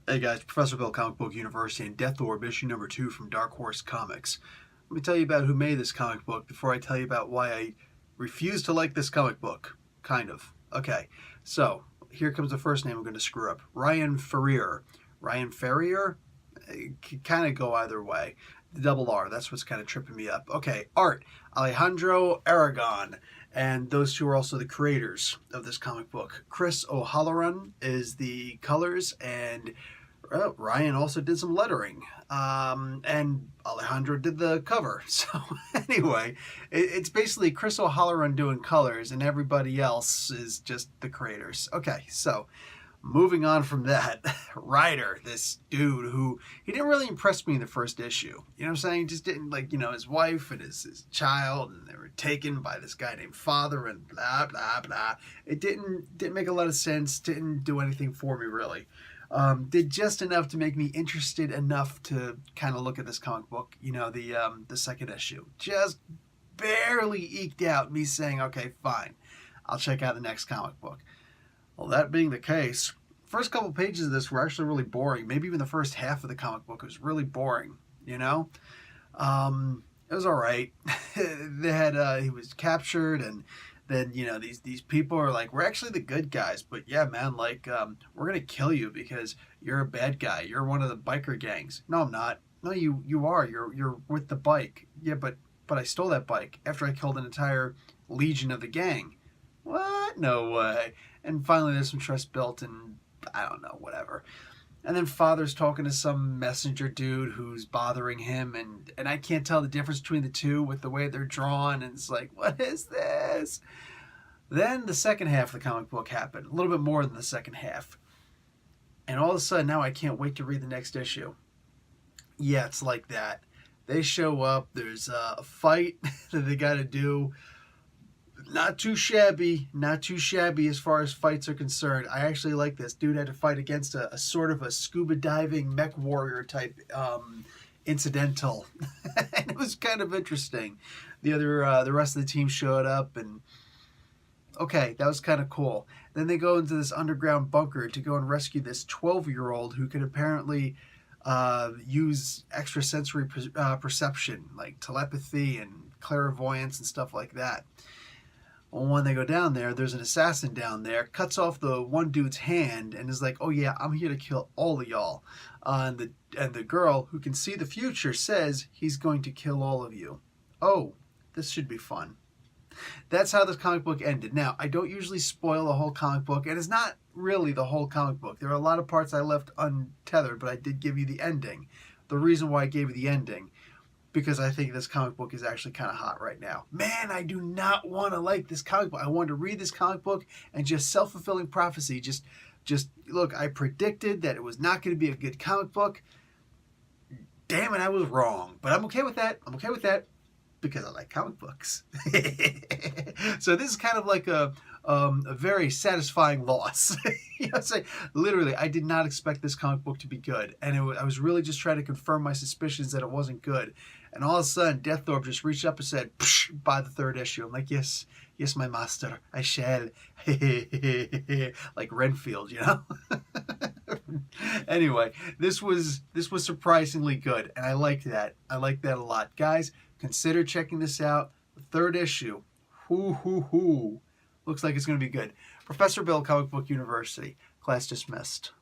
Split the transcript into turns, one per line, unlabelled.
Hey guys, Professor Bill, Comic Book University, and Death Orb, issue number 2 from Dark Horse Comics. Let me tell you about who made this comic book before I tell you about why I refuse to like this comic book. Kind of. Okay, so here comes the first name I'm going to screw up. Ryan Ferrier. Ryan Ferrier? It can kind of go either way. The double R, that's what's kind of tripping me up. Okay, art, Alejandro Aragon. And those two are also the creators of this comic book. Chris O'Halloran is the colors, and Ryan also did some lettering. And Alejandro did the cover. So anyway, it's basically Chris O'Halloran doing colors, and everybody else is just the creators. Okay, so moving on from that, Ryder, this dude who, he didn't really impress me in the first issue. You know what I'm saying? Just didn't, like, his wife and his child, and they were taken by this guy named Father, and blah, blah, blah. It didn't make a lot of sense, didn't do anything for me, really. Did just enough to make me interested enough to kind of look at this comic book, the second issue. Just barely eked out me saying, okay, fine, I'll check out the next comic book. Well, that being the case, first couple pages of this were actually really boring. Maybe even the first half of the comic book was really boring, It was all right. They had he was captured, and then these people are like, we're actually the good guys, but yeah, man, like we're gonna kill you because you're a bad guy. You're one of the biker gangs. No, I'm not. No, you are. You're with the bike. Yeah, but I stole that bike after I killed an entire legion of the gang. What? No way. And finally there's some trust built, and I don't know, whatever. And then Father's talking to some messenger dude who's bothering him, and I can't tell the difference between the two with the way they're drawn, and it's like, what is this? Then the second half of the comic book happened, a little bit more than the second half. And all of a sudden now I can't wait to read the next issue. Yeah, it's like that. They show up, there's a fight that they gotta do. Not too shabby as far as fights are concerned. I actually like this. Dude had to fight against a sort of a scuba diving mech warrior type incidental. And it was kind of interesting. The rest of the team showed up, and okay, that was kind of cool. Then they go into this underground bunker to go and rescue this 12-year-old who could apparently use extrasensory perception, like telepathy and clairvoyance and stuff like that. Well, when they go down there, there's an assassin down there, cuts off the one dude's hand, and is like, oh yeah, I'm here to kill all of y'all. And the girl, who can see the future, says he's going to kill all of you. Oh, this should be fun. That's how this comic book ended. Now, I don't usually spoil the whole comic book, and it's not really the whole comic book. There are a lot of parts I left untethered, but I did give you the ending. The reason why I gave you the ending, because I think this comic book is actually kind of hot right now. Man, I do not want to like this comic book. I wanted to read this comic book and just self-fulfilling prophecy. Just look, I predicted that it was not going to be a good comic book. Damn it, I was wrong. But I'm okay with that. I'm okay with that because I like comic books. So this is kind of like a very satisfying loss. Literally, I did not expect this comic book to be good, and I was really just trying to confirm my suspicions that it wasn't good. And all of a sudden, Death Orb just reached up and said, "Psh, buy the third issue." I'm like, yes, my master, I shall. Like Renfield, Anyway, this was surprisingly good, and I liked that. I liked that a lot, guys. Consider checking this out. The third issue. Looks like it's going to be good. Professor Bill, Comic Book University. Class dismissed.